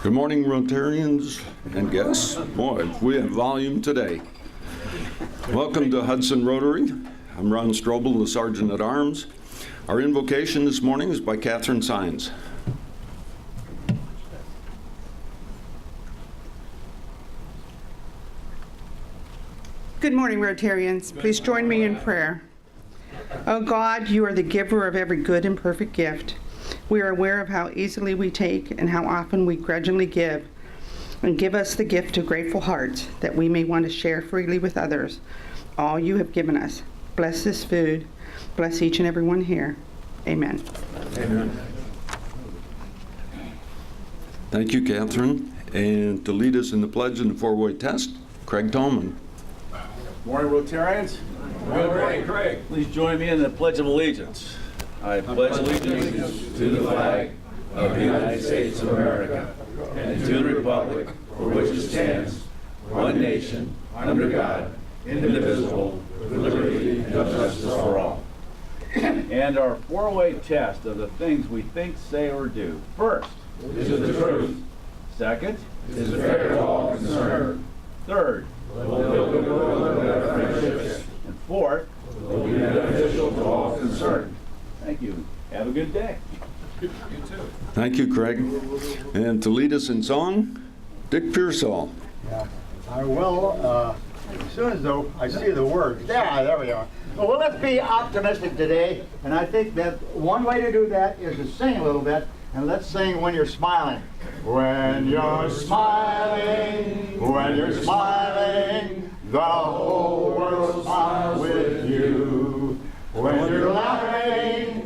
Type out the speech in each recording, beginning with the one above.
Good morning, Rotarians and guests. Boy, we have volume today. Welcome to Hudson Rotary. I'm Ron Strobel, the Sergeant at Arms. Our invocation this morning is by Catherine Sines. Good morning, Rotarians. Please join me in prayer. Oh God, you are the giver of every good and perfect gift. We are aware of how easily we take and how often we grudgingly give. And give us the gift of grateful hearts that we may want to share freely with others all you have given us. Bless this food. Bless each and every one here. Amen. Amen. Thank you, Catherine. And to lead us in the pledge and the four-way test, Craig Tolman. Morning, Rotarians. Good morning, Craig. Please join me in the Pledge of Allegiance. I pledge allegiance to the flag of the United States of America and to the republic for which it stands, one nation, under God, indivisible, with liberty and justice for all. And our four-way test of the things we think, say, or do. First, is it the truth? Second, is it fair to all concerned? Third, will build friendships. And fourth, will be beneficial to all concerned. Thank you. Have a good day. You too. Thank you, Craig. And to lead us in song, Dick Pearsall. Yeah, I will, as soon as I see the words. Yeah, there we are. Well, let's be optimistic today, and I think that one way to do that is to sing a little bit, and let's sing When You're Smiling. When you're smiling, the whole world smiles with you. When you're laughing,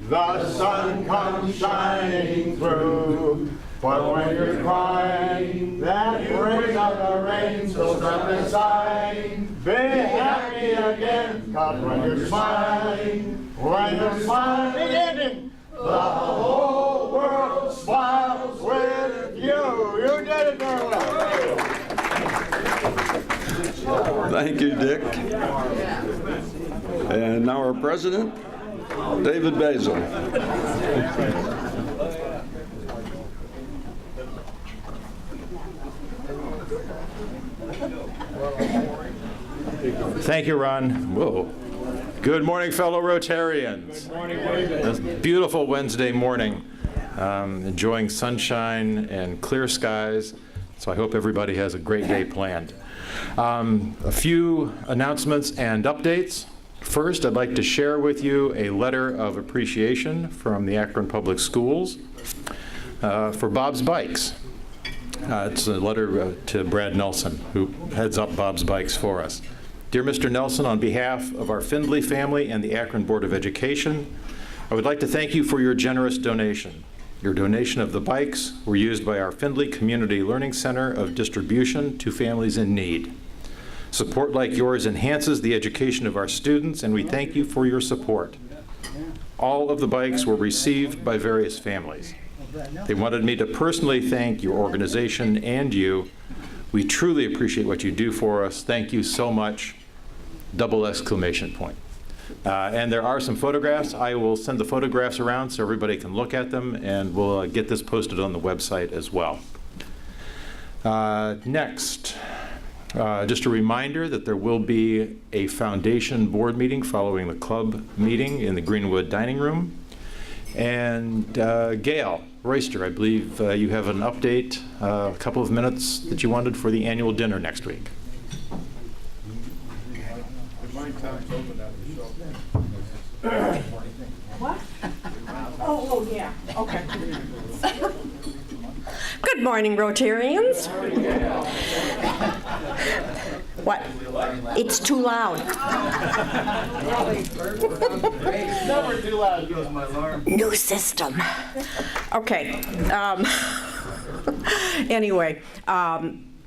the sun comes shining through. But when you're crying, that brings out the rain, so step aside. Be happy again, 'cause when you're smiling, the whole world smiles with you. You did it very well. Thank you, Dick. And now our president, David Basil. Thank you, Ron. Whoa. Good morning, fellow Rotarians. Good morning. It's a beautiful Wednesday morning. Enjoying sunshine and clear skies. So I hope everybody has a great day planned. A few announcements and updates. First, I'd like to share with you a letter of appreciation from the Akron Public Schools for Bob's Bikes. It's a letter to Brad Nelson, who heads up Bob's Bikes for us. Dear Mr. Nelson, on behalf of our Findlay family and the Akron Board of Education, I would like to thank you for your generous donation. Your donation of the bikes were used by our Findlay Community Learning Center of distribution to families in need. Support like yours enhances the education of our students, and we thank you for your support. All of the bikes were received by various families. They wanted me to personally thank your organization and you. We truly appreciate what you do for us. Thank you so much. ! And there are some photographs. I will send the photographs around so everybody can look at them, and we'll get this posted on the website as well. Next, just a reminder that there will be a foundation board meeting following the club meeting in the Greenwood Dining Room. And Gail Royster, I believe you have an update, a couple of minutes that you wanted for the annual dinner next week. What? Oh, yeah. Okay. Good morning, Rotarians. What? It's too loud. Never too loud goes my alarm. New system. Okay. Anyway,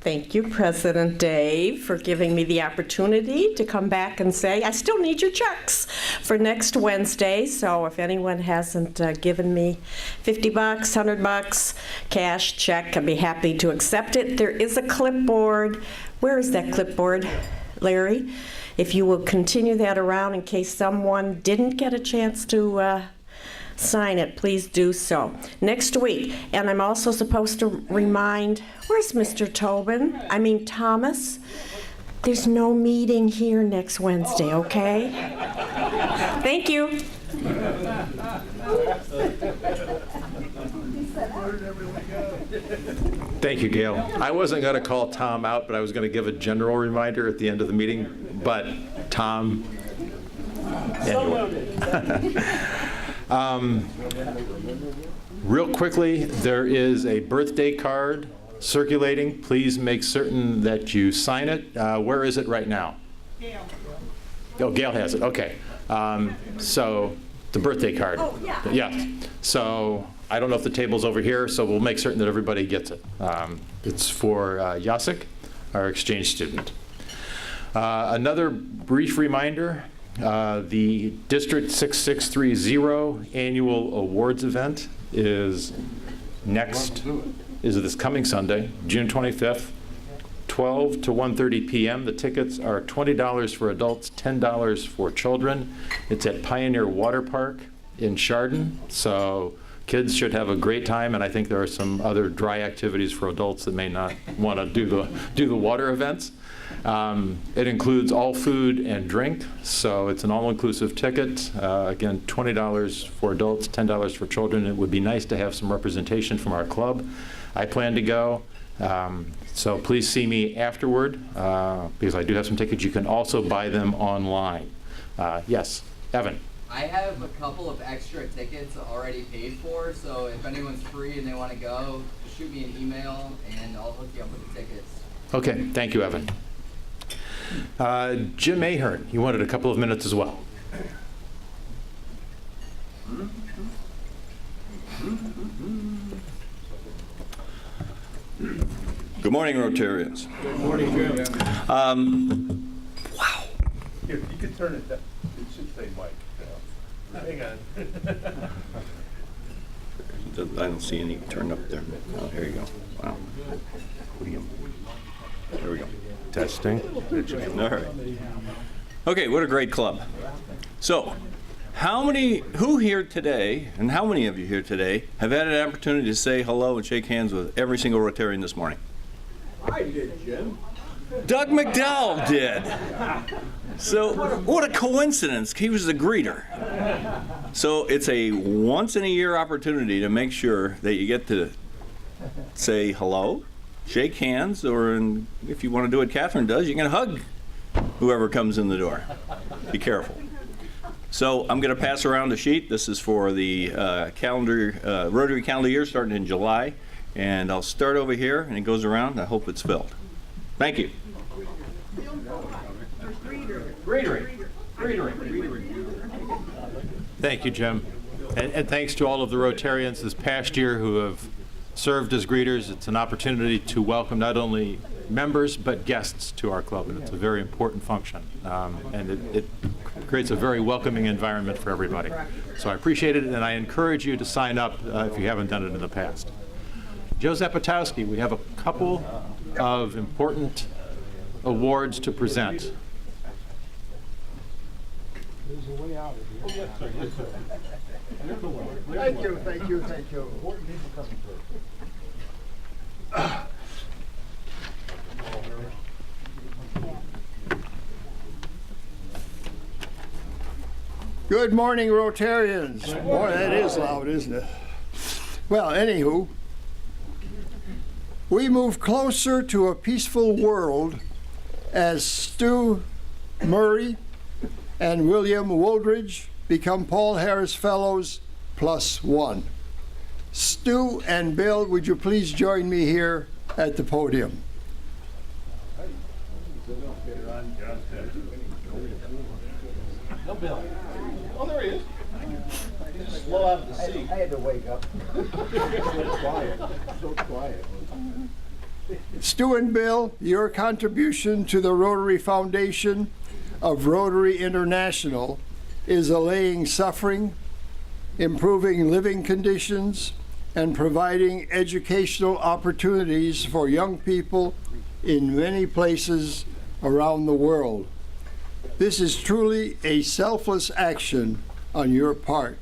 thank you, President Dave, for giving me the opportunity to come back and say, I still need your checks for next Wednesday. So if anyone hasn't given me $50, $100, cash, check, I'd be happy to accept it. There is a clipboard. Where is that clipboard, Larry? If you will continue that around in case someone didn't get a chance to sign it, please do so. Next week, and I'm also supposed to remind, where's Mr. Thomas? There's no meeting here next Wednesday, okay? Thank you. Thank you, Gail. I wasn't going to call Tom out, but I was going to give a general reminder at the end of the meeting. But Tom, real quickly, there is a birthday card circulating. Please make certain that you sign it. Where is it right now? Gail. Oh, Gail has it. Okay. So the birthday card. Oh, yeah. Yeah. So I don't know if the table's over here, so we'll make certain that everybody gets it. It's for Yasik, our exchange student. Another brief reminder, the District 6630 annual awards event is this coming Sunday, June 25th, 12 to 1:30 p.m. The tickets are $20 for adults, $10 for children. It's at Pioneer Water Park in Chardon, so kids should have a great time, and I think there are some other dry activities for adults that may not want to do the water events. It includes all food and drink, so it's an all-inclusive ticket. Again, $20 for adults, $10 for children. It would be nice to have some representation from our club. I plan to go, so please see me afterward, because I do have some tickets. You can also buy them online. Yes, Evan. I have a couple of extra tickets already paid for, so if anyone's free and they want to go, just shoot me an email and I'll hook you up with the tickets. Okay, thank you, Evan. Jim Ahern, you wanted a couple of minutes as well. Good morning, Rotarians. Good morning, Jim. Wow. Here, you can turn it down. It should say Mike. Hang on. I don't see any turned up there. Oh, here you go. Wow. There we go. Testing. All right. Okay, what a great club. So, who here today, and how many of you here today, have had an opportunity to say hello and shake hands with every single Rotarian this morning? I did, Jim. Doug McDowell did. So, what a coincidence. He was the greeter. So, it's a once-in-a-year opportunity to make sure that you get to say hello, shake hands, or if you want to do what Catherine does, you can hug whoever comes in the door. Be careful. So, I'm going to pass around a sheet. This is for the Rotary calendar year starting in July. And I'll start over here, and it goes around. I hope it's filled. Thank you. Thank you, Jim. And thanks to all of the Rotarians this past year who have served as greeters. It's an opportunity to welcome not only members but guests to our club, and it's a very important function. And it creates a very welcoming environment for everybody. So I appreciate it, and I encourage you to sign up if you haven't done it in the past. Joe Zapatowski, we have a couple of important awards to present. Thank you, thank you, thank you. Good morning, Rotarians. Boy, that is loud, isn't it? Well, anywho, we move closer to a peaceful world as Stu Murray and William Wooldridge become Paul Harris Fellows +1. Stu and Bill, would you please join me here at the podium? No, Bill. Oh, there he is. Slow out of the seat. I had to wake up. So quiet, so quiet. Stu and Bill, your contribution to the Rotary Foundation of Rotary International is allaying suffering, improving living conditions, and providing educational opportunities for young people in many places around the world. This is truly a selfless action on your part.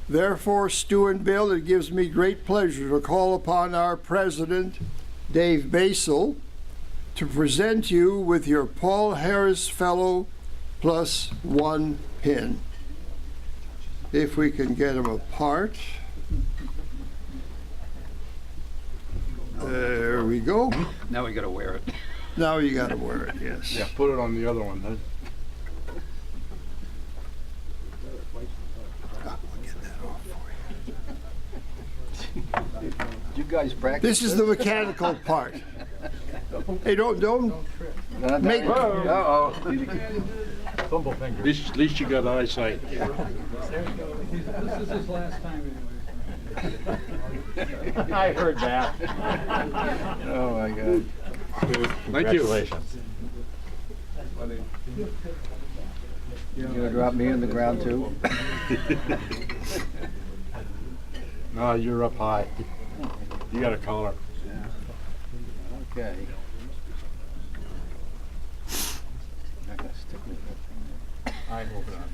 Therefore, Stu and Bill, it gives me great pleasure to call upon our president, Dave Basel, to present you with your Paul Harris Fellow +1 pin. If we can get them apart. There we go. Now we gotta wear it. Now you got to wear it, yes. Yeah, put it on the other one, huh? You guys practice. This is the mechanical part. Hey, don't make. Uh-oh. Fumble finger. At least you got eyesight. This is his last time anyway. I heard that. Oh, my God. Thank you. Congratulations. You gonna drop me on the ground, too? No, you're up high. You got a collar. Okay. Not gonna stick with that thing. I hope not.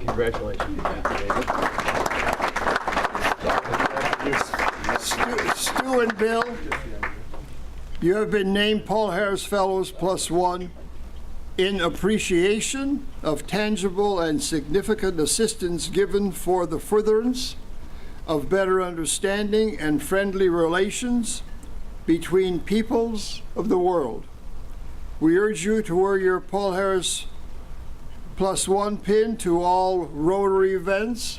Congratulations, David. Stu and Bill, you have been named Paul Harris Fellows +1 in appreciation of tangible and significant assistance given for the furtherance of better understanding and friendly relations between peoples of the world. We urge you to wear your Paul Harris +1 pin to all Rotary events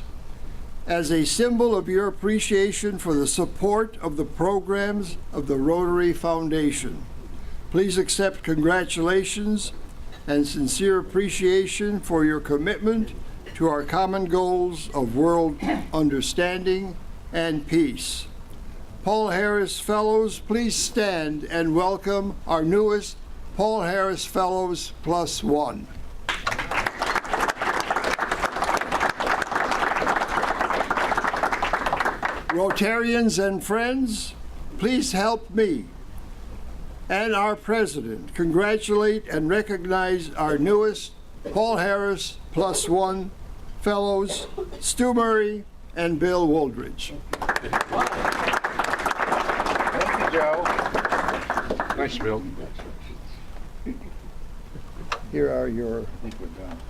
as a symbol of your appreciation for the support of the programs of the Rotary Foundation. Please accept congratulations and sincere appreciation for your commitment to our common goals of world understanding and peace. Paul Harris Fellows, please stand and welcome our newest Paul Harris Fellows +1. Rotarians and friends, please help me and our president congratulate and recognize our newest Paul Harris +1 Fellows, Stu Murray and Bill Woldridge. Thank you, Joe. Nice, Bill. Here are your,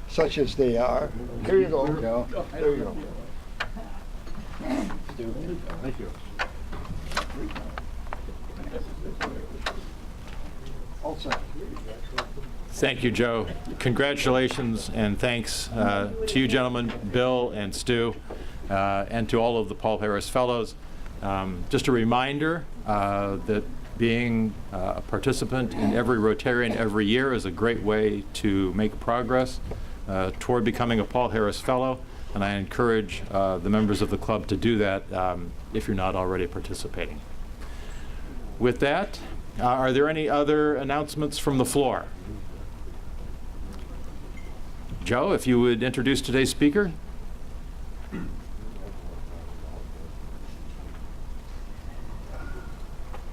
such as they are. Here you go. Joe. There you go. Thank you. All set. Thank you, Joe. Congratulations and thanks to you gentlemen, Bill and Stu, and to all of the Paul Harris Fellows. Just a reminder that being a participant in every Rotarian every year is a great way to make progress toward becoming a Paul Harris Fellow, and I encourage the members of the club to do that if you're not already participating. With that, are there any other announcements from the floor? Joe, if you would introduce today's speaker.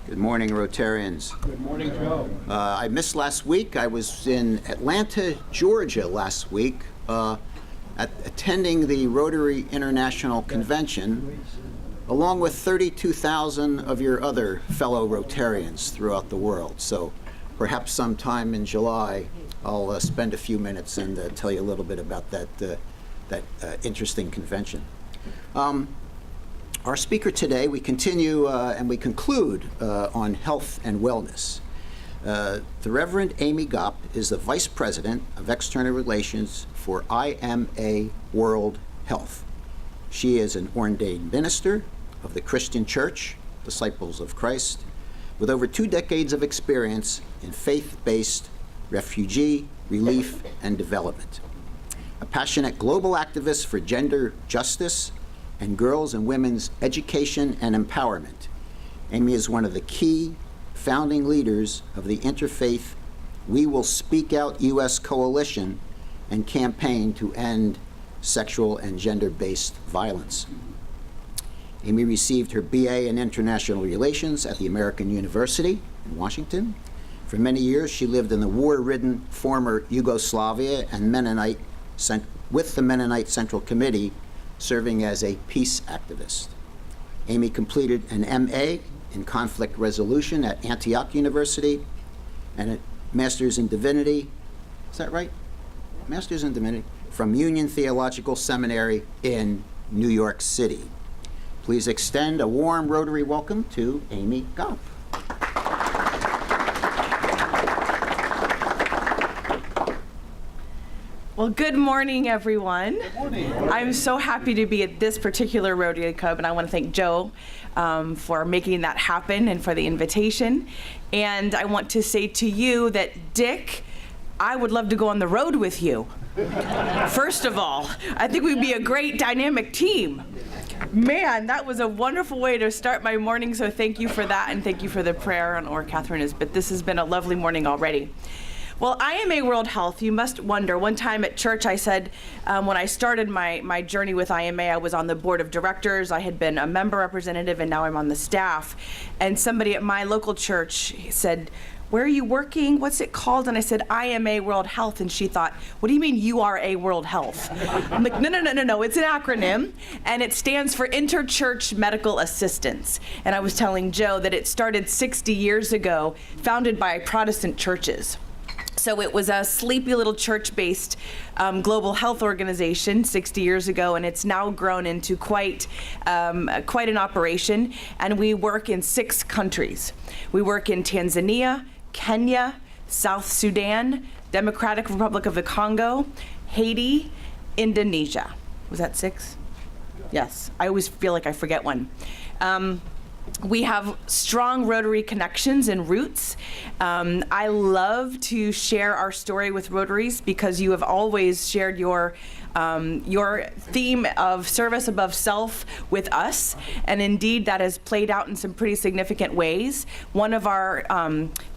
Good morning, Rotarians. Good morning, Joe. I missed last week. I was in Atlanta, Georgia last week, attending the Rotary International Convention, along with 32,000 of your other fellow Rotarians throughout the world. So perhaps sometime in July, I'll spend a few minutes and tell you a little bit about that interesting convention. Our speaker today, we continue and we conclude on health and wellness. The Reverend Amy Gopp is the Vice President of External Relations for IMA World Health. She is an ordained minister of the Christian Church, Disciples of Christ, with over 2 decades of experience in faith-based refugee relief and development. A passionate global activist for gender justice and girls and women's education and empowerment, Amy is one of the key founding leaders of the interfaith We Will Speak Out U.S. coalition and campaign to end sexual and gender-based violence. Amy received her BA in International Relations at the American University in Washington. For many years, she lived in the war-ridden former Yugoslavia and Mennonite with the Mennonite Central Committee, serving as a peace activist. Amy completed an MA in conflict resolution at Antioch University and a Master's in Divinity, is that right? Master's in Divinity, from Union Theological Seminary in New York City. Please extend a warm Rotary welcome to Amy Gopp. Well, good morning, everyone. Good morning. I'm so happy to be at this particular Rotary Club, and I want to thank Joe for making that happen and for the invitation. And I want to say to you that, Dick, I would love to go on the road with you. First of all, I think we'd be a great dynamic team. Man, that was a wonderful way to start my morning, so thank you for that, and thank you for the prayer on or Catherine is, but this has been a lovely morning already. Well, IMA World Health, you must wonder, one time at church I said, when I started my journey with IMA, I was on the board of directors, I had been a member representative, and now I'm on the staff. And somebody at my local church said, where are you working? What's it called? And I said, IMA World Health. And she thought, what do you mean you are a World Health? I'm like, no, it's an acronym. And it stands for Interchurch Medical Assistance. And I was telling Joe that it started 60 years ago, founded by Protestant churches. So it was a sleepy little church-based global health organization 60 years ago, and it's now grown into quite an operation. And we work in 6 countries. We work in Tanzania, Kenya, South Sudan, Democratic Republic of the Congo, Haiti, Indonesia. Was that 6? Yes. I always feel like I forget one. We have strong Rotary connections and roots. I love to share our story with Rotaries because you have always shared your theme of service above self with us, and indeed that has played out in some pretty significant ways. One of our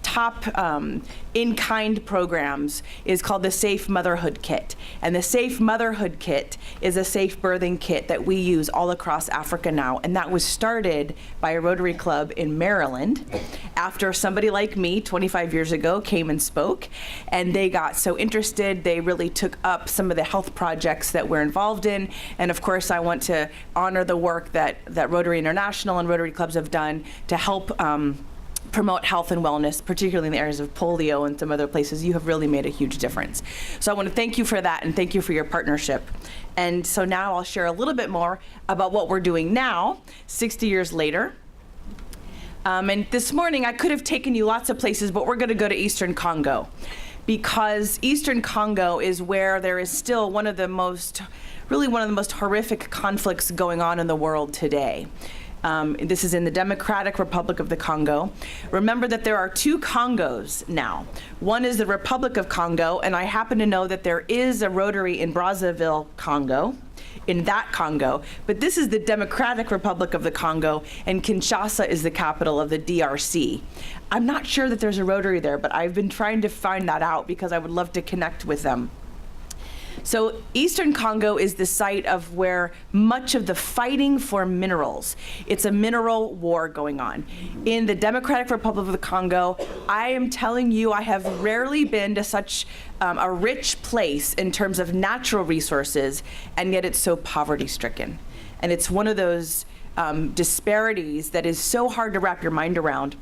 top in-kind programs is called the Safe Motherhood Kit. And the Safe Motherhood Kit is a safe birthing kit that we use all across Africa now. And that was started by a Rotary Club in Maryland after somebody like me 25 years ago came and spoke. And they got so interested, they really took up some of the health projects that we're involved in. And of course, I want to honor the work that Rotary International and Rotary Clubs have done to help promote health and wellness, particularly in the areas of polio and some other places. You have really made a huge difference. So I want to thank you for that and thank you for your partnership. And so now I'll share a little bit more about what we're doing now, 60 years later. And this morning I could have taken you lots of places, but we're going to go to Eastern Congo because Eastern Congo is where there is still one of the most horrific conflicts going on in the world today. This is in the Democratic Republic of the Congo. Remember that there are 2 Congos now. One is the Republic of Congo, and I happen to know that there is a Rotary in Brazzaville, Congo, in that Congo, but this is the Democratic Republic of the Congo, and Kinshasa is the capital of the DRC. I'm not sure that there's a Rotary there, but I've been trying to find that out because I would love to connect with them. So Eastern Congo is the site of where much of the fighting for minerals. It's a mineral war going on. In the Democratic Republic of the Congo, I am telling you, I have rarely been to such a rich place in terms of natural resources, and yet it's so poverty-stricken. And it's one of those disparities that is so hard to wrap your mind around.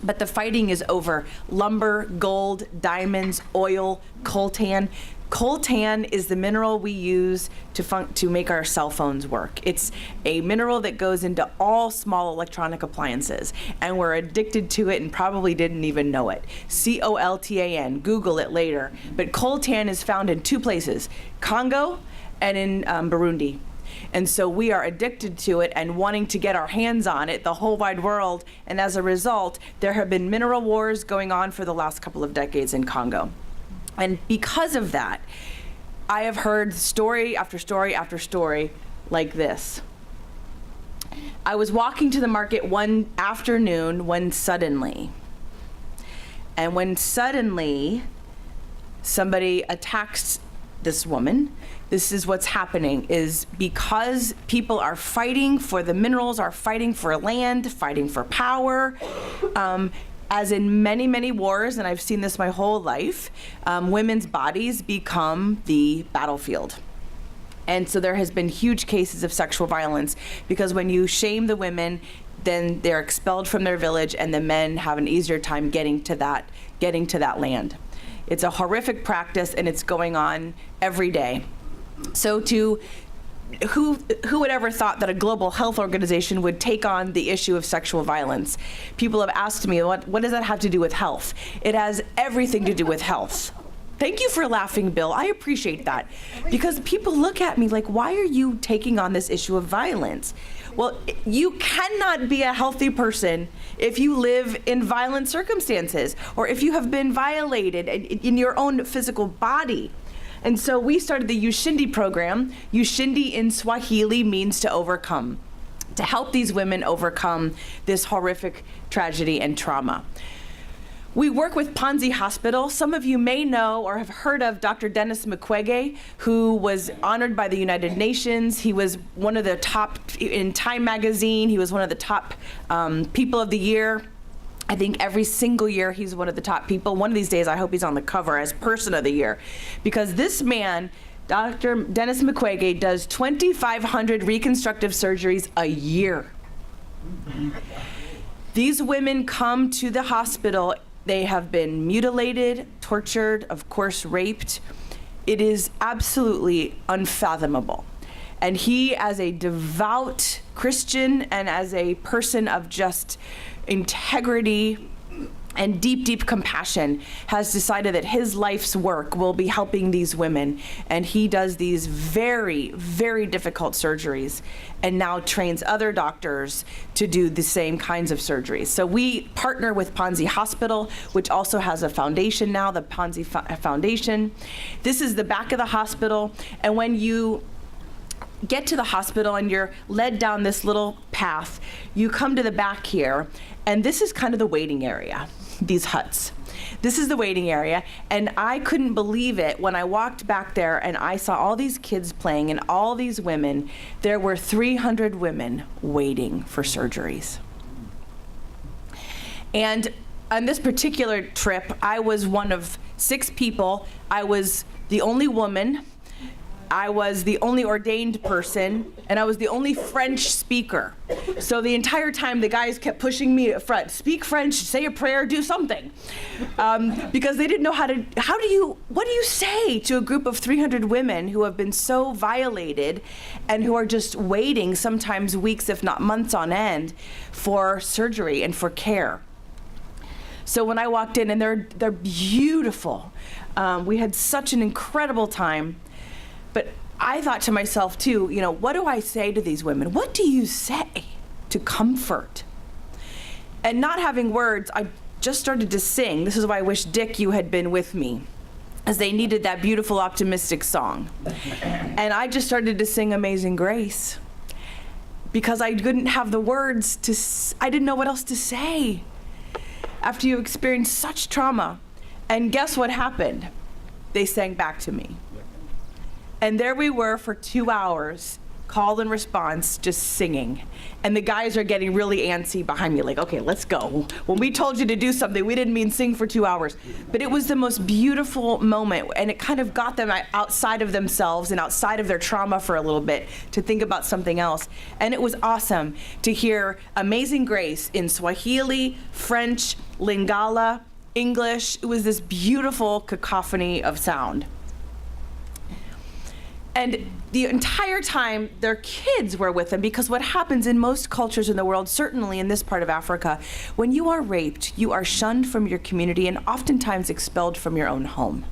But the fighting is over lumber, gold, diamonds, oil, coltan. Coltan is the mineral we use to make our cell phones work. It's a mineral that goes into all small electronic appliances, and we're addicted to it and probably didn't even know it. C-O-L-T-A-N, Google it later. But coltan is found in 2 places, Congo and in Burundi. And so we are addicted to it and wanting to get our hands on it, the whole wide world. And as a result, there have been mineral wars going on for the last couple of decades in Congo. And because of that, I have heard story after story after story like this. I was walking to the market one afternoon when suddenly somebody attacks this woman. This is what's happening, is because people are fighting for the minerals, are fighting for land, fighting for power, as in many, many wars, and I've seen this my whole life, women's bodies become the battlefield. And so there has been huge cases of sexual violence because when you shame the women, then they're expelled from their village and the men have an easier time getting to that land. It's a horrific practice and it's going on every day. So who would ever thought that a global health organization would take on the issue of sexual violence? People have asked me, what does that have to do with health? It has everything to do with health. Thank you for laughing, Bill. I appreciate that. Because people look at me like, why are you taking on this issue of violence? Well, you cannot be a healthy person if you live in violent circumstances or if you have been violated in your own physical body. And so we started the Ushindi program. Ushindi in Swahili means to overcome, to help these women overcome this horrific tragedy and trauma. We work with Panzi Hospital. Some of you may know or have heard of Dr. Dennis Mukwege, who was honored by the United Nations. He was one of the top, in Time magazine, he was one of the top people of the year. I think every single year he's one of the top people. One of these days I hope he's on the cover as Person of the Year. Because this man, Dr. Dennis Mukwege, does 2,500 reconstructive surgeries a year. These women come to the hospital. They have been mutilated, tortured, of course, raped. It is absolutely unfathomable. And he, as a devout Christian and as a person of just integrity and deep, deep compassion, has decided that his life's work will be helping these women. And he does these very, very difficult surgeries and now trains other doctors to do the same kinds of surgeries. So we partner with Panzi Hospital, which also has a foundation now, the Panzi Foundation. This is the back of the hospital. And when you get to the hospital and you're led down this little path, you come to the back here, and this is kind of the waiting area, these huts. This is the waiting area, and I couldn't believe it when I walked back there and I saw all these kids playing and all these women. There were 300 women waiting for surgeries. And on this particular trip, I was one of 6 people. I was the only woman. I was the only ordained person, and I was the only French speaker. So the entire time, the guys kept pushing me up front. Speak French, say a prayer, do something. Because they didn't know what do you say to a group of 300 women who have been so violated and who are just waiting, sometimes weeks, if not months on end, for surgery and for care. So when I walked in, and they're beautiful. We had such an incredible time. But I thought to myself too, what do I say to these women? What do you say to comfort? And not having words, I just started to sing. This is why I wish, Dick, you had been with me, as they needed that beautiful, optimistic song. And I just started to sing Amazing Grace because I couldn't have the words I didn't know what else to say after you experience such trauma. And guess what happened? They sang back to me. And there we were for 2 hours, call and response, just singing. And the guys are getting really antsy behind me, like, okay, let's go. When we told you to do something, we didn't mean sing for 2 hours. But it was the most beautiful moment, and it kind of got them outside of themselves and outside of their trauma for a little bit to think about something else. And it was awesome to hear Amazing Grace in Swahili, French, Lingala, English. It was this beautiful cacophony of sound. And the entire time, their kids were with them, because what happens in most cultures in the world, certainly in this part of Africa, when you are raped, you are shunned from your community and oftentimes expelled from your own home.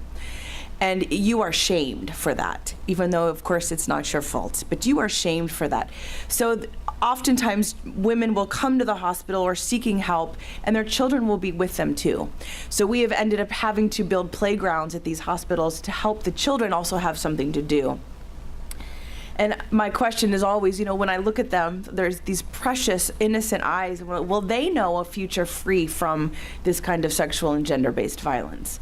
And you are shamed for that, even though, of course, it's not your fault, but you are shamed for that. So oftentimes, women will come to the hospital or seeking help, and their children will be with them too. So we have ended up having to build playgrounds at these hospitals to help the children also have something to do. And my question is always, when I look at them, there's these precious, innocent eyes. Will they know a future free from this kind of sexual and gender-based violence?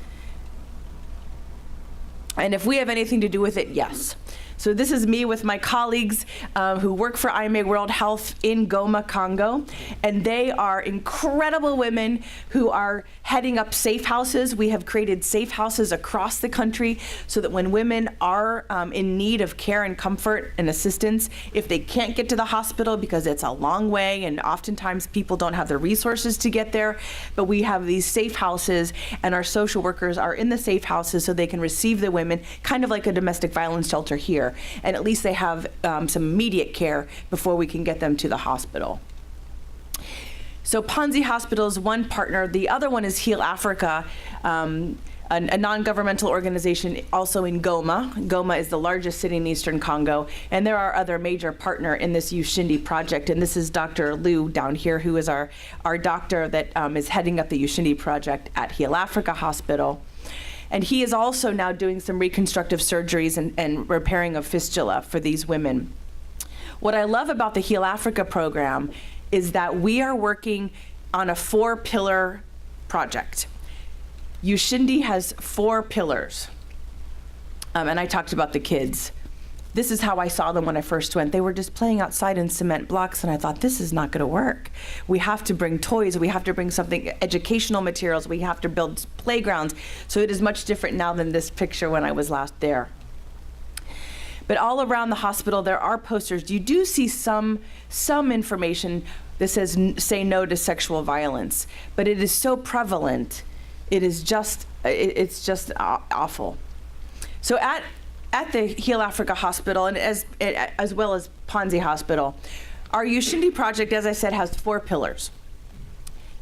And if we have anything to do with it, yes. So this is me with my colleagues who work for IMA World Health in Goma, Congo, and they are incredible women who are heading up safe houses. We have created safe houses across the country so that when women are in need of care and comfort and assistance, if they can't get to the hospital because it's a long way and oftentimes people don't have the resources to get there, but we have these safe houses and our social workers are in the safe houses so they can receive the women, kind of like a domestic violence shelter here. And at least they have some immediate care before we can get them to the hospital. So Panzi Hospital is one partner. The other one is Heal Africa, a non-governmental organization also in Goma. Goma is the largest city in eastern Congo, and they're our other major partner in this Ushindi project. And this is Dr. Liu down here, who is our doctor that is heading up the Ushindi project at Heal Africa Hospital. And he is also now doing some reconstructive surgeries and repairing of fistula for these women. What I love about the Heal Africa program is that we are working on a 4-pillar project. Ushindi has 4 pillars. And I talked about the kids. This is how I saw them when I first went. They were just playing outside in cement blocks, and I thought, this is not going to work. We have to bring toys. We have to bring something, educational materials. We have to build playgrounds. So it is much different now than this picture when I was last there. But all around the hospital, there are posters. You do see some information that says, say no to sexual violence. But it is so prevalent. It's just awful. So at the Heal Africa Hospital, and as well as Panzi Hospital, our Ushindi project, as I said, has 4 pillars.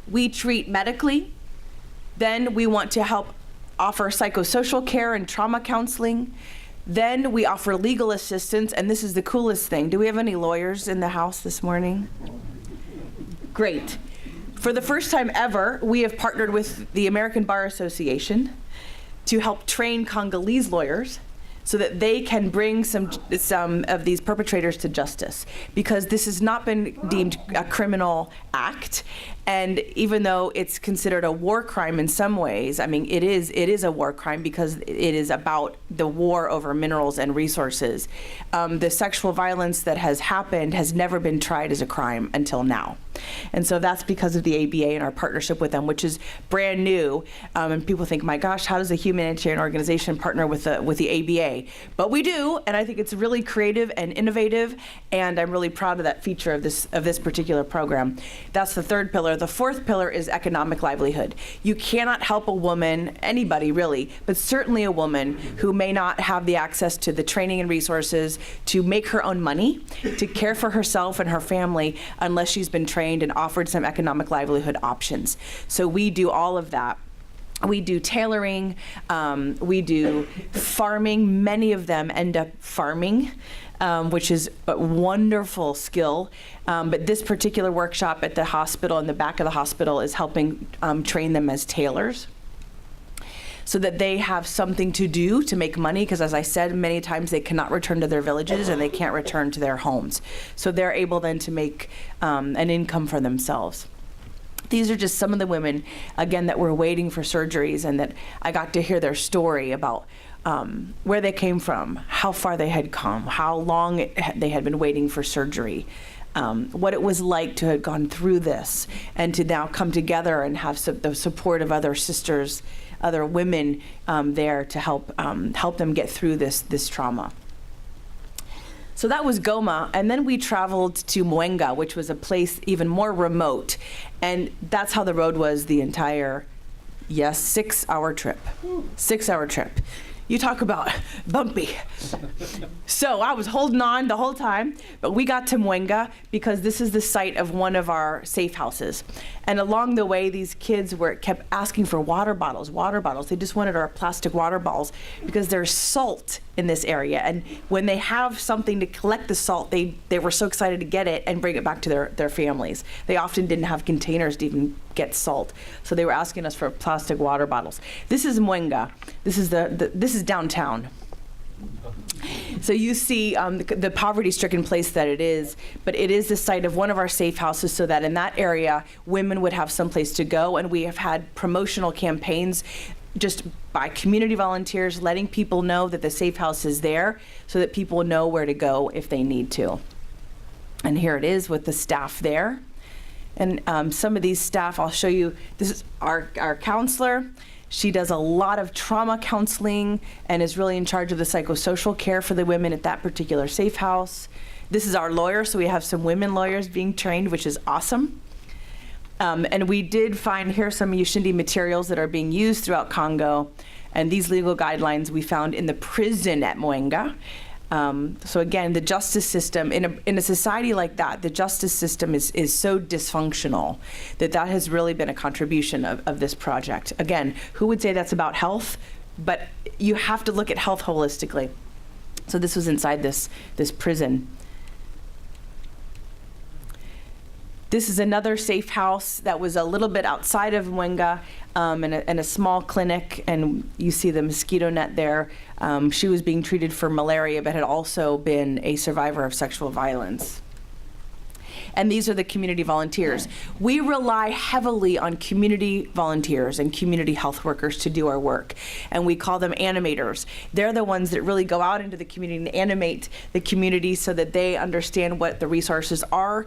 We treat medically, then we want to help offer psychosocial care and trauma counseling, then we offer legal assistance, and this is the coolest thing. Do we have any lawyers in the house this morning? Great. For the first time ever, we have partnered with the American Bar Association to help train Congolese lawyers so that they can bring some of these perpetrators to justice, because this has not been deemed a criminal act. And even though it's considered a war crime in some ways, I mean, it is a war crime because it is about the war over minerals and resources. The sexual violence that has happened has never been tried as a crime until now. And so that's because of the ABA and our partnership with them, which is brand new. And people think, my gosh, how does a humanitarian organization partner with the ABA? But we do, and I think it's really creative and innovative, and I'm really proud of that feature of this particular program. That's the 3rd pillar. The 4th pillar is economic livelihood. You cannot help a woman, anybody really, but certainly a woman who may not have the access to the training and resources to make her own money, to care for herself and her family, unless she's been trained and offered some economic livelihood options. So we do all of that. We do tailoring, we do farming. Many of them end up farming, which is a wonderful skill. But this particular workshop at the hospital, in the back of the hospital, is helping train them as tailors, so that they have something to do to make money, because as I said, many times they cannot return to their villages and they can't return to their homes. So they're able then to make an income for themselves. These are just some of the women, again, that were waiting for surgeries, and that I got to hear their story about where they came from, how far they had come, how long they had been waiting for surgery, what it was like to have gone through this, and to now come together and have the support of other sisters, other women there to help them get through this trauma. So that was Goma, and then we traveled to Mwenga, which was a place even more remote, and that's how the road was the entire, 6-hour trip. 6-hour trip. You talk about bumpy. So I was holding on the whole time, but we got to Mwenga because this is the site of one of our safe houses. And along the way, these kids kept asking for water bottles. They just wanted our plastic water bottles because there's salt in this area. And when they have something to collect the salt, they were so excited to get it and bring it back to their families. They often didn't have containers to even get salt. So they were asking us for plastic water bottles. This is Mwenga. This is downtown. So you see the poverty-stricken place that it is, but it is the site of one of our safe houses, so that in that area, women would have some place to go. And we have had promotional campaigns just by community volunteers, letting people know that the safe house is there so that people know where to go if they need to. And here it is with the staff there. And some of these staff, I'll show you, this is our counselor. She does a lot of trauma counseling and is really in charge of the psychosocial care for the women at that particular safe house. This is our lawyer, so we have some women lawyers being trained, which is awesome. And we did find here some Ushindi materials that are being used throughout Congo. And these legal guidelines we found in the prison at Mwenga. So again, the justice system, in a society like that, the justice system is so dysfunctional that has really been a contribution of this project. Again, who would say that's about health? But you have to look at health holistically. So this was inside this prison. This is another safe house that was a little bit outside of Mwenga, and a small clinic, and you see the mosquito net there. She was being treated for malaria, but had also been a survivor of sexual violence. And these are the community volunteers. We rely heavily on community volunteers and community health workers to do our work, and we call them animators. They're the ones that really go out into the community and animate the community so that they understand what the resources are,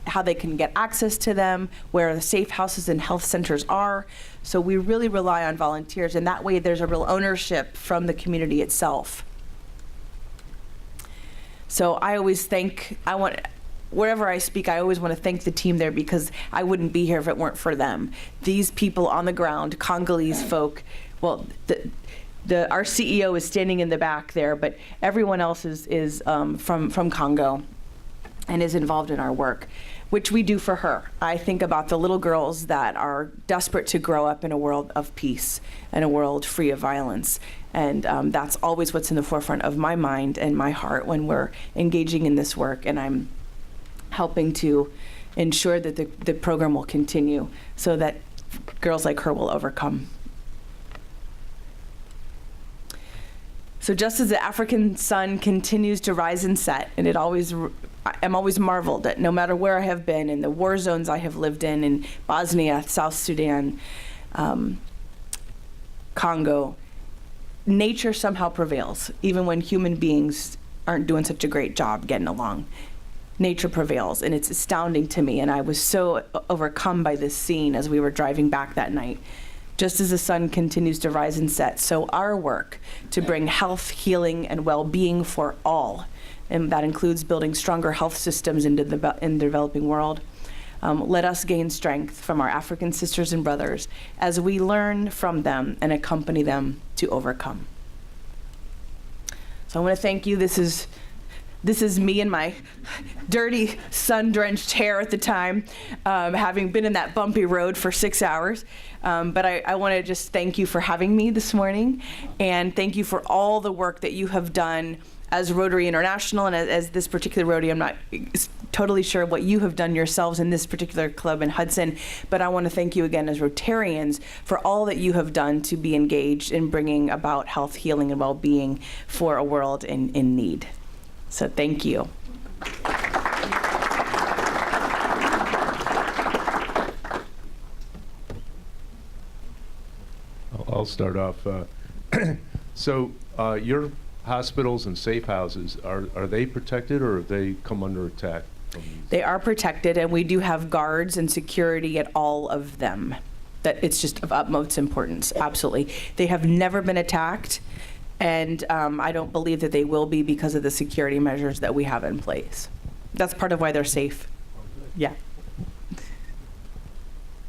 how they can get access to them, where the safe houses and health centers are. So we really rely on volunteers, and that way there's a real ownership from the community itself. So wherever I speak, I always want to thank the team there, because I wouldn't be here if it weren't for them. These people on the ground, Congolese folk, well, our CEO is standing in the back there, but everyone else is from Congo and is involved in our work, which we do for her. I think about the little girls that are desperate to grow up in a world of peace and a world free of violence. And that's always what's in the forefront of my mind and my heart when we're engaging in this work, and I'm helping to ensure that the program will continue so that girls like her will overcome. So just as the African sun continues to rise and set, and I'm always marveled at, no matter where I have been, in the war zones I have lived in Bosnia, South Sudan, Congo, nature somehow prevails, even when human beings aren't doing such a great job getting along. Nature prevails, and it's astounding to me, and I was so overcome by this scene as we were driving back that night. Just as the sun continues to rise and set, so our work to bring health, healing, and well-being for all, and that includes building stronger health systems in the developing world. Let us gain strength from our African sisters and brothers as we learn from them and accompany them to overcome. So I want to thank you. This is me in my dirty, sun-drenched hair at the time, having been in that bumpy road for 6 hours. But I want to just thank you for having me this morning, and thank you for all the work that you have done as Rotary International and as this particular Rotary. I'm not totally sure what you have done yourselves in this particular club in Hudson, but I want to thank you again as Rotarians for all that you have done to be engaged in bringing about health, healing, and well-being for a world in need. So thank you. I'll start off. So your hospitals and safe houses, are they protected, or have they come under attack? They are protected, and we do have guards and security at all of them. That it's just of utmost importance, absolutely. They have never been attacked. And I don't believe that they will be because of the security measures that we have in place. That's part of why they're safe. Yeah.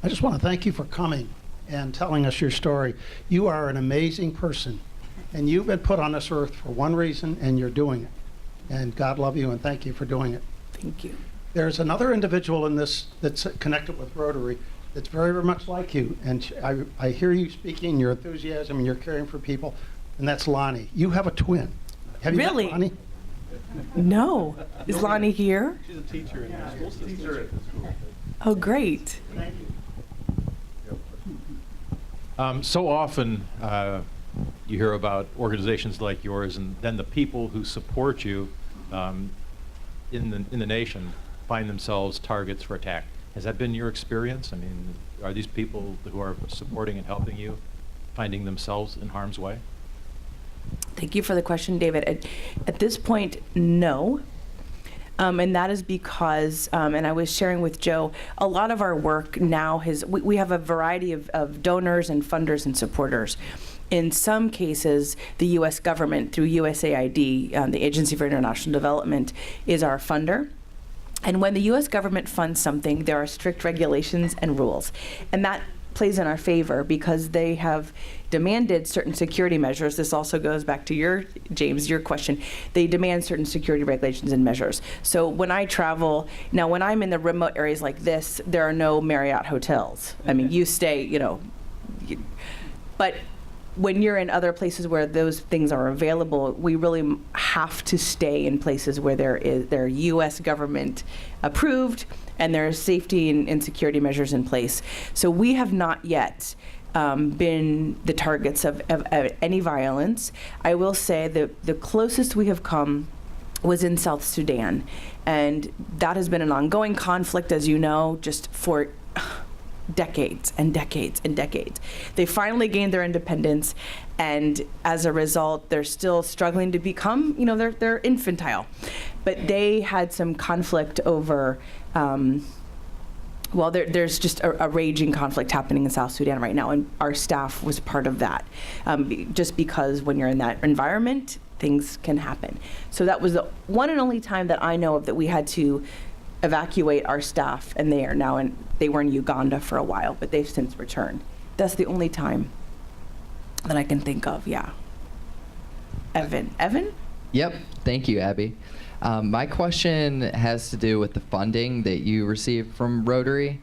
I just want to thank you for coming and telling us your story. You are an amazing person, and you've been put on this earth for one reason, and you're doing it. And God love you, and thank you for doing it. Thank you. There's another individual in this that's connected with Rotary that's very, very much like you. And I hear you speaking, your enthusiasm, and you're caring for people. And that's Lonnie. You have a twin. Have you Really? met Lonnie? No. Is Lonnie here? She's a teacher in the school system. Teacher at the school. Oh, great. So often you hear about organizations like yours, and then the people who support you in the nation find themselves targets for attack. Has that been your experience? I mean, are these people who are supporting and helping you finding themselves in harm's way? Thank you for the question, David. At this point, no. And that is because, and I was sharing with Joe, a lot of our work now we have a variety of donors and funders and supporters. In some cases, the U.S. government, through USAID, the Agency for International Development, is our funder. And when the U.S. government funds something, there are strict regulations and rules. And that plays in our favor because they have demanded certain security measures. This also goes back to James, your question. They demand certain security regulations and measures. So when I travel, now when I'm in the remote areas like this, there are no Marriott hotels. I mean, you stay, but when you're in other places where those things are available, we really have to stay in places where they're U.S. government approved and there are safety and security measures in place. So we have not yet been the targets of any violence. I will say that the closest we have come was in South Sudan, and that has been an ongoing conflict, as you know, just for decades and decades and decades. They finally gained their independence, and as a result, they're still struggling to become, they're infantile. But they had some conflict over, there's just a raging conflict happening in South Sudan right now, and our staff was part of that. Just because when you're in that environment, things can happen. So that was the one and only time that I know of that we had to evacuate our staff, and they were in Uganda for a while, but they've since returned. That's the only time that I can think of, yeah. Evan? Yep, thank you, Abby. My question has to do with the funding that you received from Rotary.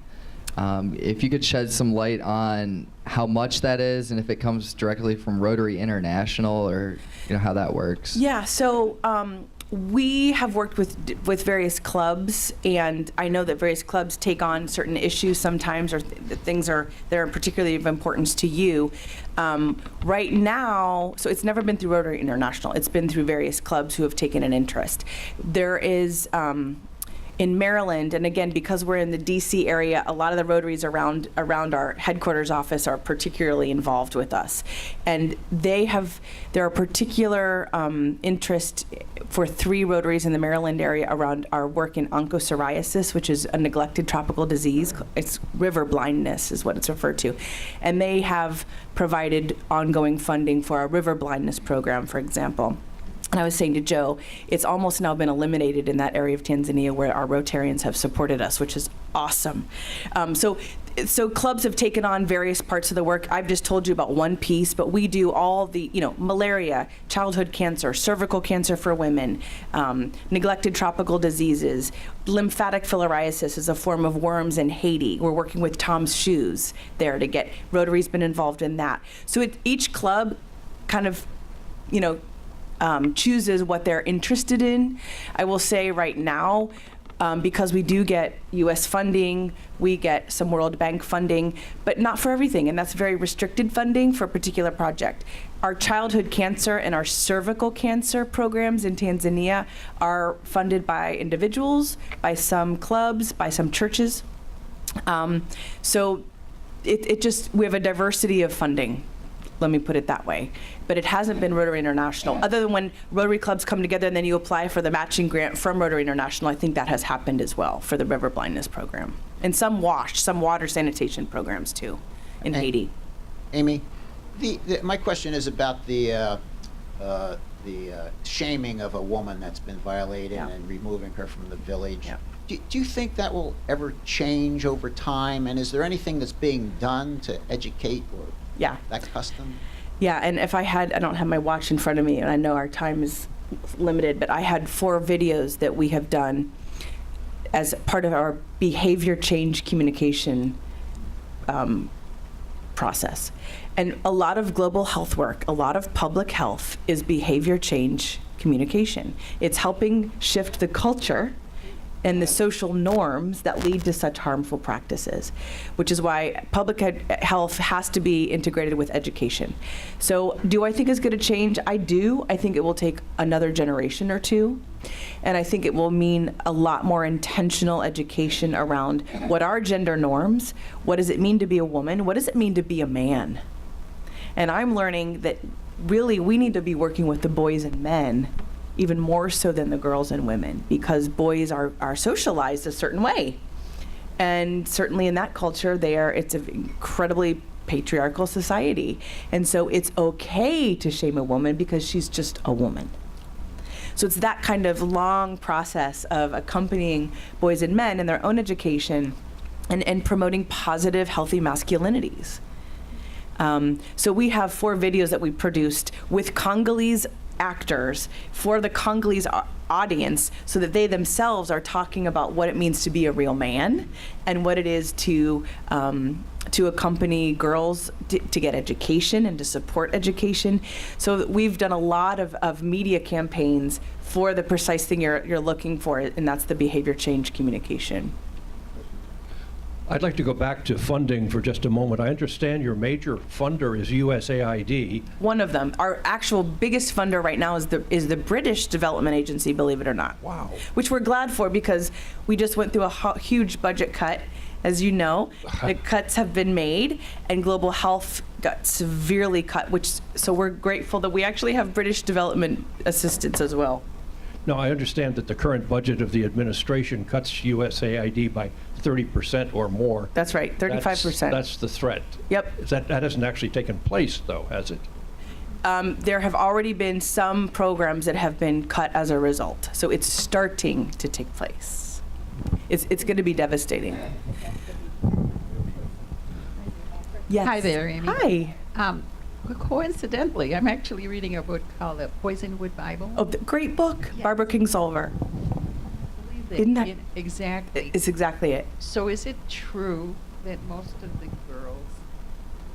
If you could shed some light on how much that is and if it comes directly from Rotary International or how that works. Yeah, so we have worked with various clubs, and I know that various clubs take on certain issues sometimes, or things that are particularly of importance to you. Right now, so it's never been through Rotary International. It's been through various clubs who have taken an interest. There is in Maryland, and again, because we're in the DC area, a lot of the Rotaries around our headquarters office are particularly involved with us. And there are particular interest for 3 Rotaries in the Maryland area around our work in onchocerciasis, which is a neglected tropical disease. It's river blindness is what it's referred to. And they have provided ongoing funding for our river blindness program, for example. And I was saying to Joe, it's almost now been eliminated in that area of Tanzania where our Rotarians have supported us, which is awesome. So clubs have taken on various parts of the work. I've just told you about one piece, but we do all the, malaria, childhood cancer, cervical cancer for women, neglected tropical diseases, lymphatic filariasis is a form of worms in Haiti. We're working with Tom's Shoes there to get, Rotary's been involved in that. So each club kind of, chooses what they're interested in. I will say right now, because we do get U.S. funding, we get some World Bank funding, but not for everything, and that's very restricted funding for a particular project. Our childhood cancer and our cervical cancer programs in Tanzania are funded by individuals, by some clubs, by some churches. So we have a diversity of funding. Let me put it that way. But it hasn't been Rotary International. Other than when Rotary clubs come together and then you apply for the matching grant from Rotary International, I think that has happened as well for the river blindness program. And some water sanitation programs too in Haiti. Amy, my question is about the shaming of a woman that's been violated and removing her from the village. Yeah. Do you think that will ever change over time? And is there anything that's being done to educate or that custom? Yeah, and if I don't have my watch in front of me, and I know our time is limited, but I had 4 videos that we have done as part of our behavior change communication process. And a lot of global health work, a lot of public health is behavior change communication. It's helping shift the culture and the social norms that lead to such harmful practices, which is why public health has to be integrated with education. So do I think it's going to change? I do. I think it will take another generation or 2. And I think it will mean a lot more intentional education around what are gender norms, what does it mean to be a woman, what does it mean to be a man? And I'm learning that really we need to be working with the boys and men even more so than the girls and women, because boys are socialized a certain way. And certainly in that culture, it's an incredibly patriarchal society. And so it's okay to shame a woman because she's just a woman. So it's that kind of long process of accompanying boys and men in their own education and promoting positive, healthy masculinities. So we have 4 videos that we produced with Congolese actors for the Congolese audience, so that they themselves are talking about what it means to be a real man and what it is to accompany girls to get education and to support education. So we've done a lot of media campaigns for the precise thing you're looking for, and that's the behavior change communication. I'd like to go back to funding for just a moment. I understand your major funder is USAID. One of them. Our actual biggest funder right now is the British Development Agency, believe it or not. Wow. Which we're glad for, because we just went through a huge budget cut. As you know, the cuts have been made, and global health got severely cut, so we're grateful that we actually have British development assistance as well. Now, I understand that the current budget of the administration cuts USAID by 30% or more. That's right, 35%. That's the threat. Yep. That hasn't actually taken place, though, has it? There have already been some programs that have been cut as a result, so it's starting to take place. It's going to be devastating. Yes. Hi there, Amy. Hi. Coincidentally, I'm actually reading a book called The Poisonwood Bible. Oh, great book. Yes. Barbara Kingsolver. Isn't that exactly? It's exactly it. So is it true that most of the girls,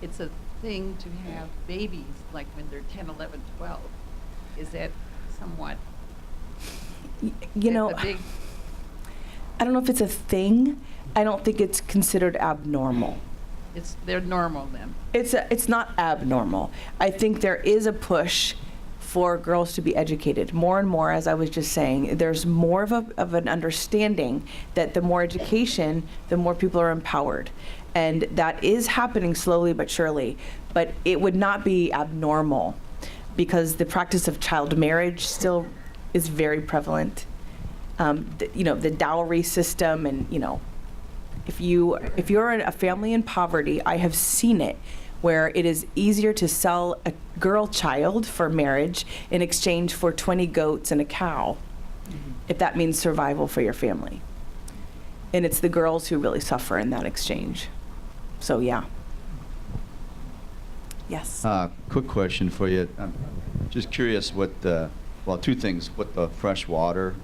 it's a thing to have babies like when they're 10, 11, 12? Is that somewhat, you know, I don't know if it's a thing. I don't think it's considered abnormal. They're normal then? It's not abnormal. I think there is a push for girls to be educated more and more. As I was just saying, there's more of an understanding that the more education, the more people are empowered. And that is happening slowly but surely. But it would not be abnormal, because the practice of child marriage still is very prevalent. The dowry system, and if you're in a family in poverty, I have seen it, where it is easier to sell a girl child for marriage in exchange for 20 goats and a cow, if that means survival for your family. And it's the girls who really suffer in that exchange. So yeah. Yes. Quick question for you. I'm just curious what two things: what the fresh water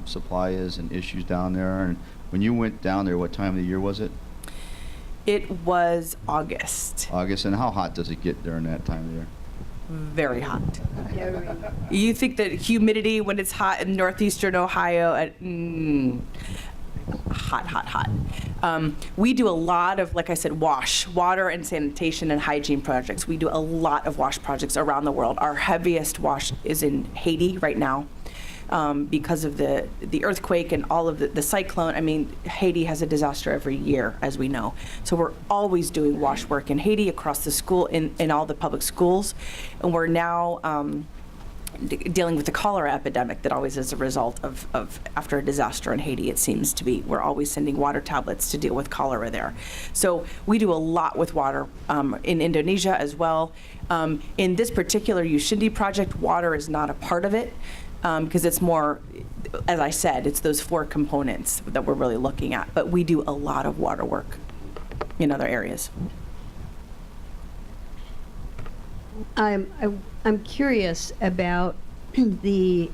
supply is and issues down there. And when you went down there, what time of the year was it? It was August. August. And how hot does it get during that time of year? Very hot. You think that humidity when it's hot in northeastern Ohio, hot. We do a lot of, like I said, water and sanitation and hygiene projects. We do a lot of wash projects around the world. Our heaviest wash is in Haiti right now. Because of the earthquake and all of the cyclone. I mean, Haiti has a disaster every year, as we know. So we're always doing wash work in Haiti, across the school, in all the public schools. And we're now dealing with the cholera epidemic that always is a result of after a disaster in Haiti, it seems to be. We're always sending water tablets to deal with cholera there. So we do a lot with water in Indonesia as well. In this particular Ushindi project, water is not a part of it. Because it's more, as I said, it's those 4 components that we're really looking at. But we do a lot of water work in other areas. I'm curious about the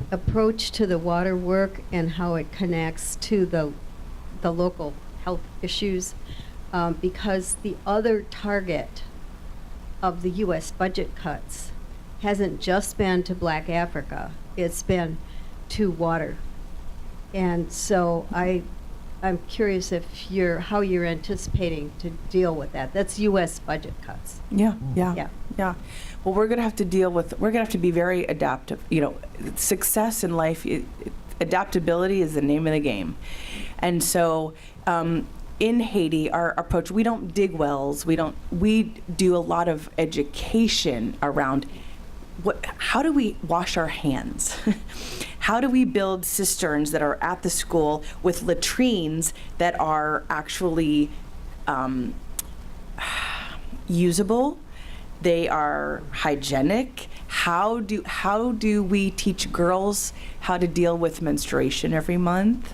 approach to the water work and how it connects to the local health issues, because the other target of the U.S. budget cuts hasn't just been to Black Africa, it's been to water. And so I'm curious how you're anticipating to deal with that. That's U.S. budget cuts. Yeah. Well, we're going to have to be very adaptive. Success in life, adaptability is the name of the game. And so, in Haiti, our approach, we don't dig wells. We do a lot of education around how do we wash our hands? How do we build cisterns that are at the school with latrines that are actually usable? They are hygienic. How do we teach girls how to deal with menstruation every month?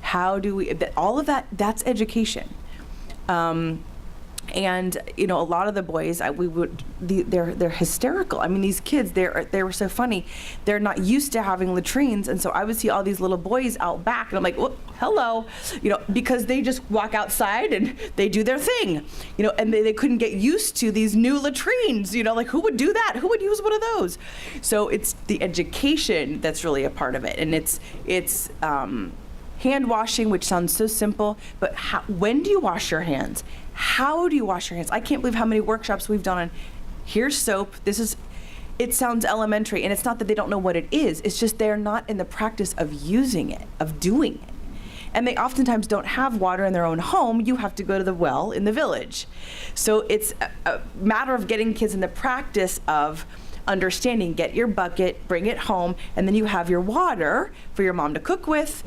How do we, all of that, that's education. And a lot of the boys, they're hysterical. I mean, these kids, they were so funny. They're not used to having latrines, and so I would see all these little boys out back, and I'm like, well, hello, because they just walk outside and they do their thing, and they couldn't get used to these new latrines, like who would do that? Who would use one of those? So it's the education that's really a part of it, and it's hand washing, which sounds so simple, but when do you wash your hands? How do you wash your hands? I can't believe how many workshops we've done on, here's soap, it sounds elementary, and it's not that they don't know what it is, it's just they're not in the practice of using it, of doing it. And they oftentimes don't have water in their own home. You have to go to the well in the village. So it's a matter of getting kids in the practice of understanding, get your bucket, bring it home, and then you have your water for your mom to cook with,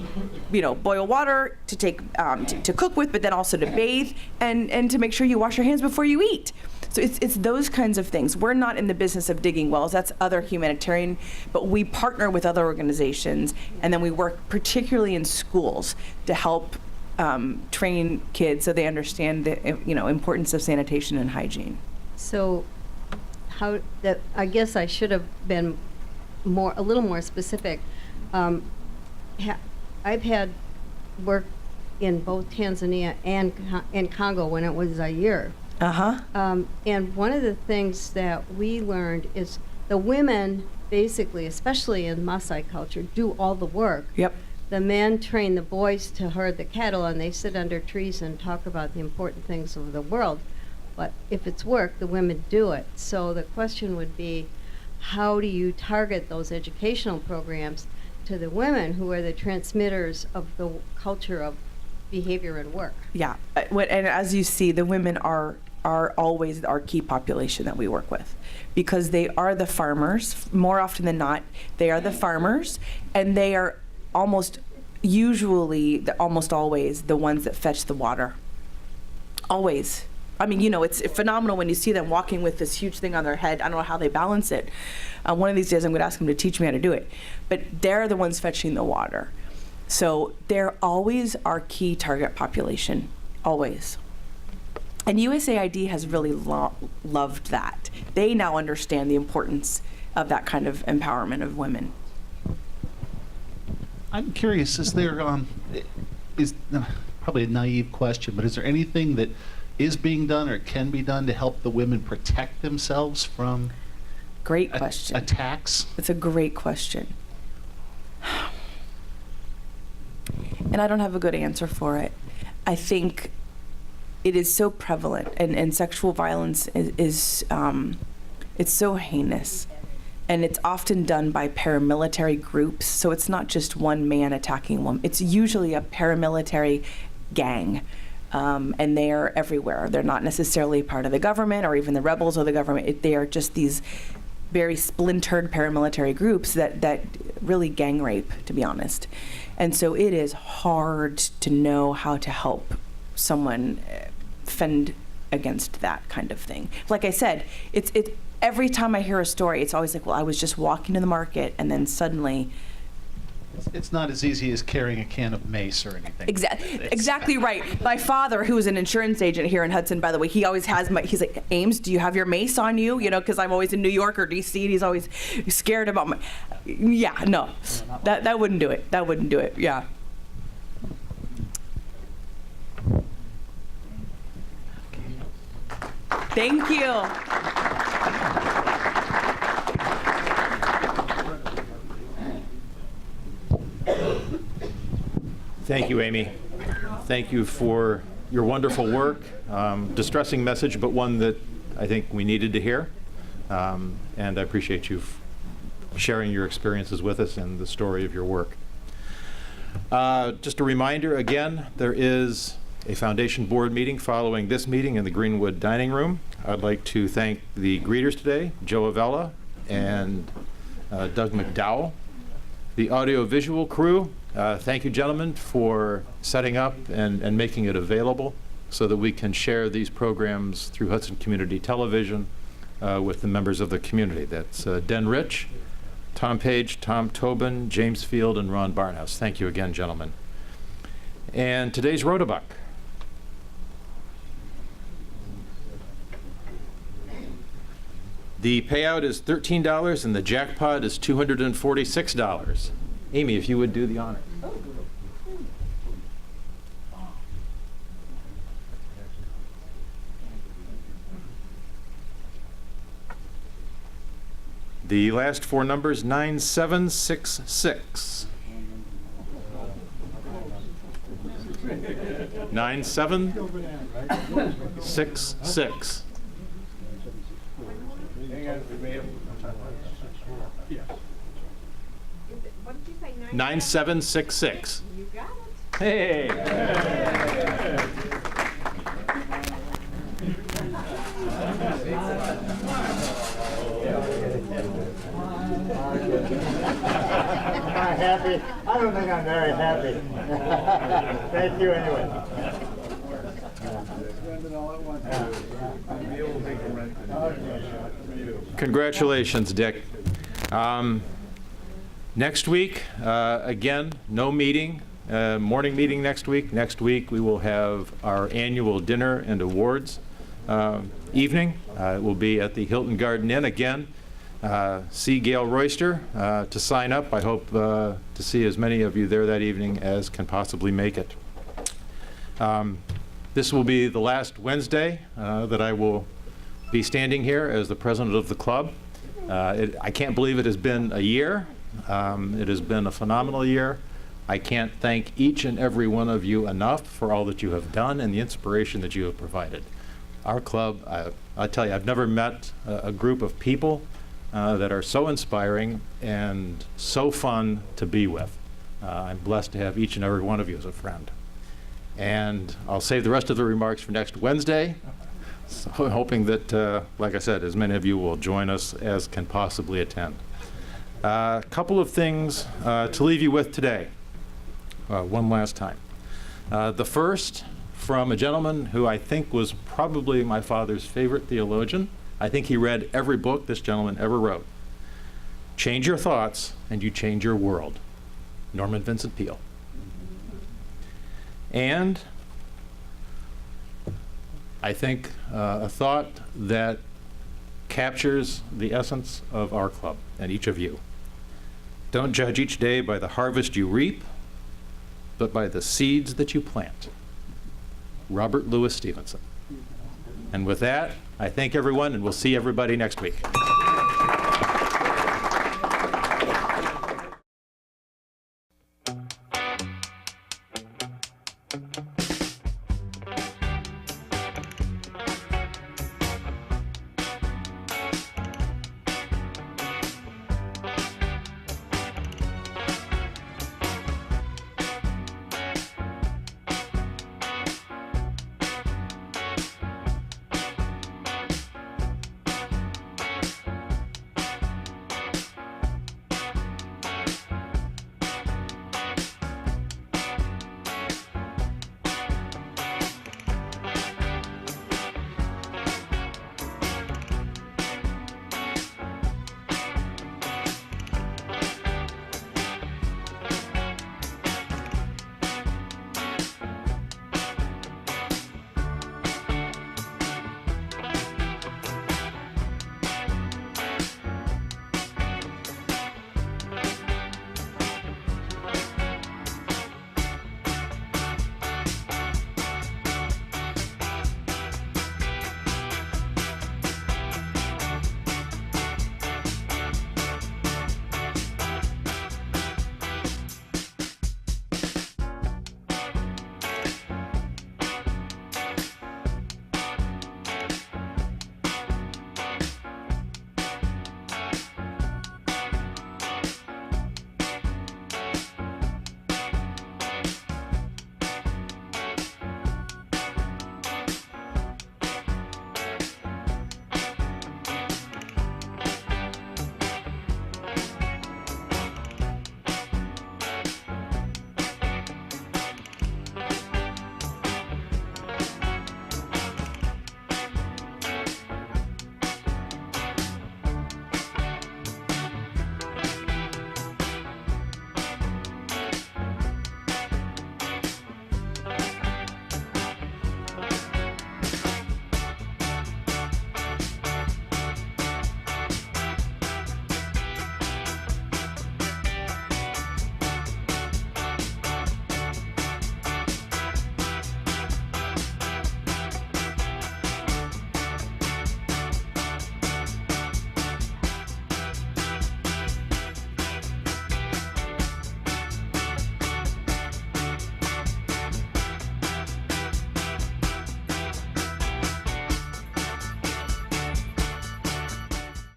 boil water to take to cook with, but then also to bathe and to make sure you wash your hands before you eat. So it's those kinds of things. We're not in the business of digging wells. That's other humanitarian, but we partner with other organizations, and then we work particularly in schools to help train kids so they understand the importance of sanitation and hygiene. So I guess I should have been a little more specific. I've had work in both Tanzania and in Congo when it was Zaire. And one of the things that we learned is the women, basically, especially in Maasai culture, do all the work. Yep. The men train the boys to herd the cattle, and they sit under trees and talk about the important things of the world. But if it's work, the women do it. So the question would be, how do you target those educational programs to the women who are the transmitters of the culture of behavior and work? Yeah, and as you see, the women are always our key population that we work with, because they are the farmers. More often than not, they are the farmers, and they are almost always the ones that fetch the water. Always. I mean, it's phenomenal when you see them walking with this huge thing on their head. I don't know how they balance it. One of these days I'm going to ask them to teach me how to do it. But they're the ones fetching the water. So they're always our key target population, always. And USAID has really loved that. They now understand the importance of that kind of empowerment of women. I'm curious, is there, probably a naive question, but is there anything that is being done or can be done to help the women protect themselves from great question attacks? It's a great question, and I don't have a good answer for it. I think it is so prevalent, and sexual violence is it's so heinous, and it's often done by paramilitary groups. So it's not just one man attacking one. It's usually a paramilitary gang. And they are everywhere. They're not necessarily part of the government or even the rebels of the government. They are just these very splintered paramilitary groups that really gang rape, to be honest. And so it is hard to know how to help someone fend against that kind of thing. Like I said, it's every time I hear a story, it's always like, well, I was just walking to the market and then suddenly. It's not as easy as carrying a can of mace or anything. Exactly right. My father, who is an insurance agent here in Hudson, by the way, he always has he's like, Ames, do you have your mace on you? Because I'm always in New York or DC, and he's always scared about my, no, that wouldn't do it. That wouldn't do it, yeah. Thank you. Thank you, Amy. Thank you for your wonderful work. Distressing message, but one that I think we needed to hear. And I appreciate you sharing your experiences with us and the story of your work. Just a reminder, again, there is a foundation board meeting following this meeting in the Greenwood Dining Room. I'd like to thank the greeters today, Joe Avella and Doug McDowell. The audio-visual crew, thank you, gentlemen, for setting up and making it available so that we can share these programs through Hudson Community Television with the members of the community. That's Den Rich, Tom Page, Tom Tobin, James Field, and Ron Barnhouse. Thank you again, gentlemen. And today's Rotabuck. The payout is $13 and the jackpot is $246. Amy, if you would do the honor. The last four numbers, 9766. 9766. 9766. You got it. Hey. Am I happy? I don't think I'm very happy. Thank you anyway. Congratulations, Dick. Next week, again, no meeting, morning meeting next week. Next week, we will have our annual dinner and awards evening. It will be at the Hilton Garden Inn again. See Gail Royster to sign up. I hope to see as many of you there that evening as can possibly make it. This will be the last Wednesday that I will be standing here as the president of the club. I can't believe it has been a year. It has been a phenomenal year. I can't thank each and every one of you enough for all that you have done and the inspiration that you have provided. Our club, I tell you, I've never met a group of people that are so inspiring and so fun to be with. I'm blessed to have each and every one of you as a friend. And I'll save the rest of the remarks for next Wednesday. So hoping that, like I said, as many of you will join us as can possibly attend. A couple of things to leave you with today, one last time. The first, from a gentleman who I think was probably my father's favorite theologian. I think he read every book this gentleman ever wrote. Change your thoughts and you change your world. Norman Vincent Peale. And I think a thought that captures the essence of our club and each of you. Don't judge each day by the harvest you reap, but by the seeds that you plant. Robert Louis Stevenson. And with that, I thank everyone, and we'll see everybody next week.